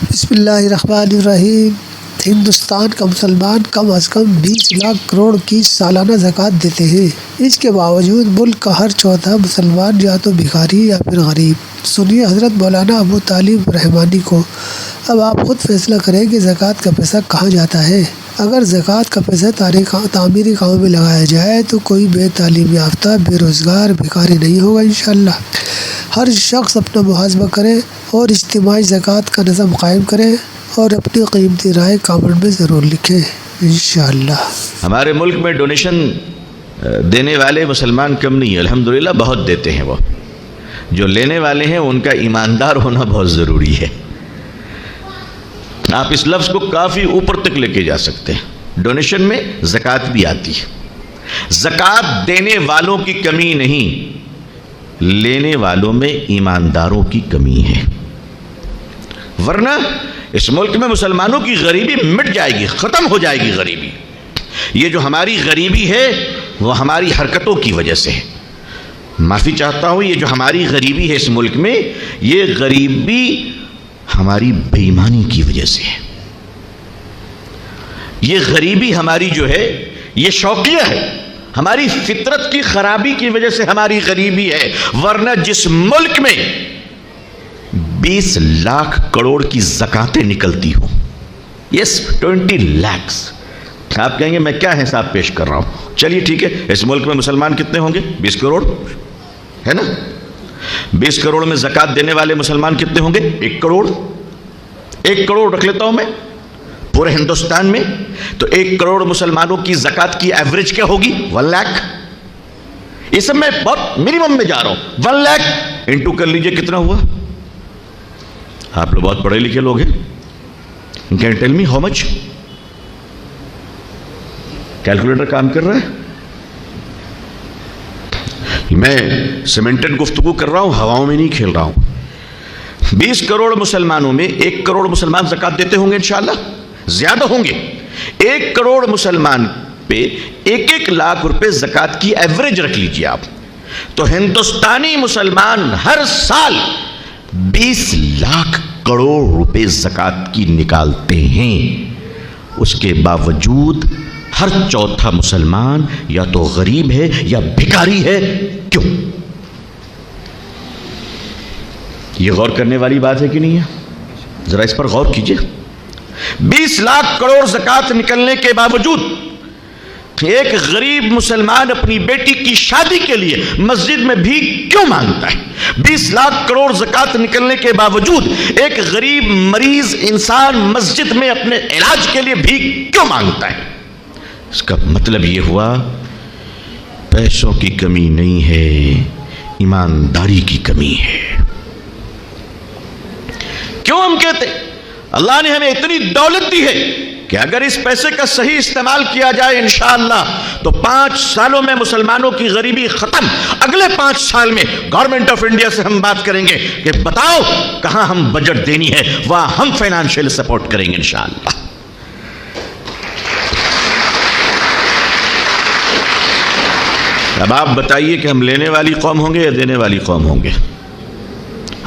بسم اللہ الرحمن الرحیم۔ ہندوستان کا مسلمان کم از کم 20 لاکھ کروڑ کی سالانہ زکوٰۃ دیتے ہیں۔ اس کے باوجود ملک کا ہر چوتھا مسلمان یا تو بھکاری یا پھر غریب۔ سنیے حضرت مولانا ابو طالب رحمانی کو۔ اب آپ خود فیصلہ کریں کہ زکوٰۃ کا پیسہ کہاں جاتا ہے۔ اگر زکوٰۃ کا پیسہ تعمیری کاموں میں لگایا جائے تو کوئی بے تعلیم یافتہ، بے روزگار، بھکاری نہیں ہوگا انشاءاللہ۔ ہر شخص اپنا محاسبہ کرے اور اجتماعی زکوٰۃ کا نظم قائم کرے اور اپنی قیمتی رائے کامنٹ میں ضرور لکھیں انشاءاللہ۔ ہمارے ملک میں ڈونیشن دینے والے مسلمان کم نہیں ہیں، الحمدللہ بہت دیتے ہیں۔ وہ جو لینے والے ہیں ان کا ایماندار ہونا بہت ضروری ہے۔ آپ اس لفظ کو کافی اوپر تک لے کے جا سکتے ہیں۔ ڈونیشن میں زکوٰۃ بھی آتی ہے۔ زکوٰۃ دینے والوں کی کمی نہیں، لینے والوں میں ایمانداروں کی کمی ہے، ورنہ اس ملک میں مسلمانوں کی غریبی مٹ جائے گی، ختم ہو جائے گی غریبی۔ یہ جو ہماری غریبی ہے وہ ہماری حرکتوں کی وجہ سے ہے۔ معافی چاہتا ہوں، یہ جو ہماری غریبی ہے اس ملک میں، یہ غریبی ہماری بے ایمانی کی وجہ سے ہے۔ یہ غریبی ہماری جو ہے یہ شوقیہ ہے، ہماری فطرت کی خرابی کی وجہ سے ہماری غریبی ہے، ورنہ جس ملک میں 20 لاکھ کروڑ کی زکاتیں نکلتی ہوں، یس 20 لاکھ، آپ کہیں گے میں کیا حساب پیش کر رہا ہوں، چلیے ٹھیک ہے، اس ملک میں مسلمان کتنے ہوں گے؟ 20 کروڑ ہے نا؟ 20 کروڑ میں زکات دینے والے مسلمان کتنے ہوں گے؟ 1 کروڑ۔ 1 کروڑ رکھ لیتا ہوں میں پورے ہندوستان میں، تو 1 کروڑ مسلمانوں کی زکات کی ایوریج کیا ہوگی؟ 1 لاکھ۔ یہ سب میں بہت منیمم میں جا رہا ہوں، 1 لاکھ انٹو کر لیجئے کتنا ہوا؟ آپ لوگ بہت پڑھے لکھے لوگ ہیں، can tell me how much? Calculator کام کر رہا ہے؟ میں سیمنٹڈ گفتگو کر رہا ہوں، ہواؤں میں نہیں کھیل رہا ہوں۔ 20 کروڑ مسلمانوں میں 1 کروڑ مسلمان زکات دیتے ہوں گے انشاءاللہ، زیادہ ہوں گے۔ 1 کروڑ مسلمان پہ 1 لاکھ روپے زکات کی ایوریج رکھ لیجئے آپ، تو ہندوستانی مسلمان ہر سال 20 لاکھ کروڑ روپے زکات کی نکالتے ہیں۔ اس کے باوجود ہر چوتھا مسلمان یا تو غریب ہے یا بھکاری ہے۔ کیوں؟ یہ غور کرنے والی بات ہے کہ نہیں ہے؟ ذرا اس پر غور کیجئے۔ 20 لاکھ کروڑ زکات نکلنے کے باوجود ایک غریب مسلمان اپنی بیٹی کی شادی کے لیے مسجد میں بھی کیوں مانگتا ہے؟ 20 لاکھ کروڑ زکات نکلنے کے باوجود ایک غریب مریض انسان مسجد میں اپنے علاج کے لیے بھی کیوں مانگتا ہے؟ اس کا مطلب یہ ہوا پیسوں کی کمی نہیں ہے، ایمانداری کی کمی ہے۔ کیوں ہم کہتے اللہ نے ہمیں اتنی دولت دی ہے کہ اگر اس پیسے کا صحیح استعمال کیا جائے انشاءاللہ تو 5 سالوں میں مسلمانوں کی غریبی ختم۔ اگلے 5 سال میں گورنمنٹ آف انڈیا سے ہم بات کریں گے کہ بتاؤ کہاں ہم بجٹ دینی ہے، وہاں ہم فائنانشیل سپورٹ کریں گے انشاءاللہ۔ اب آپ بتائیے کہ ہم لینے والی قوم ہوں گے یا دینے والی قوم ہوں گے؟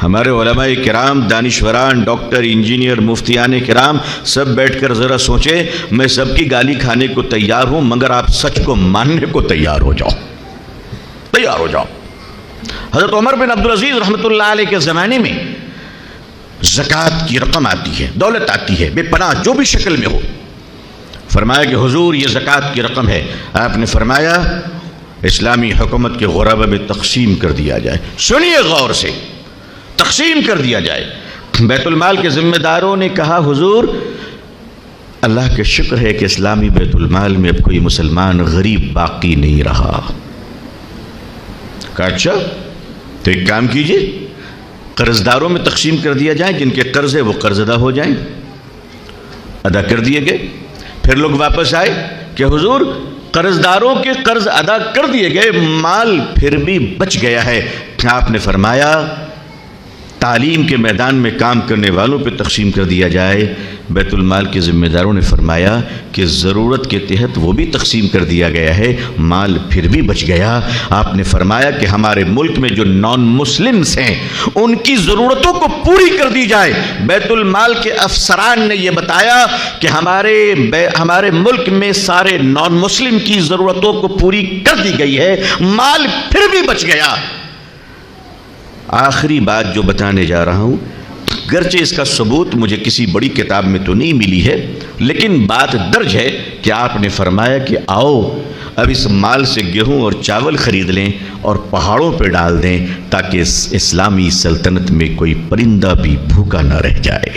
ہمارے علماء کرام، دانشوران، ڈاکٹر، انجینئر، مفتیان کرام سب بیٹھ کر ذرا سوچیں، میں سب کی گالی کھانے کو تیار ہوں مگر آپ سچ کو ماننے کو تیار ہو جاؤ، تیار ہو جاؤ۔ حضرت عمر بن عبدالعزیز رحمۃ اللہ علیہ کے زمانے میں زکوٰۃ کی رقم آتی ہے، دولت آتی ہے، بے پناہ جو بھی شکل میں ہو۔ فرمایا کہ حضور یہ زکوٰۃ کی رقم ہے۔ آپ نے فرمایا اسلامی حکومت کے غربا میں تقسیم کر دیا جائے۔ سنیے غور سے، تقسیم کر دیا جائے۔ بیت المال کے ذمہ داروں نے کہا حضور اللہ کا شکر ہے کہ اسلامی بیت المال میں اب کوئی مسلمان غریب باقی نہیں رہا۔ کہا اچھا تو ایک کام کیجئے، قرض داروں میں تقسیم کر دیا جائے، جن کے قرض ہے وہ قرض ادا ہو جائیں۔ ادا کر دیے گئے۔ پھر لوگ واپس آئے کہ حضور قرض داروں کے قرض ادا کر دیے گئے، مال پھر بھی بچ گیا ہے۔ آپ نے فرمایا تعلیم کے میدان میں کام کرنے والوں پہ تقسیم کر دیا جائے۔ بیت المال کے ذمہ داروں نے فرمایا کہ ضرورت کے تحت وہ بھی تقسیم کر دیا گیا ہے، مال پھر بھی بچ گیا۔ آپ نے فرمایا کہ ہمارے ملک میں جو نان مسلمز ہیں ان کی ضرورتوں کو پوری کر دی جائے۔ بیت المال کے افسران نے یہ بتایا کہ ہمارے ملک میں سارے نان مسلم کی ضرورتوں کو پوری کر دی گئی ہے، مال پھر بھی بچ گیا۔ آخری بات جو بتانے جا رہا ہوں، گرچہ اس کا ثبوت مجھے کسی بڑی کتاب میں تو نہیں ملی ہے، لیکن بات درج ہے کہ آپ نے فرمایا کہ آؤ اب اس مال سے گیہوں اور چاول خرید لیں اور پہاڑوں پہ ڈال دیں تاکہ اس اسلامی سلطنت میں کوئی پرندہ بھی بھوکا نہ رہ جائے۔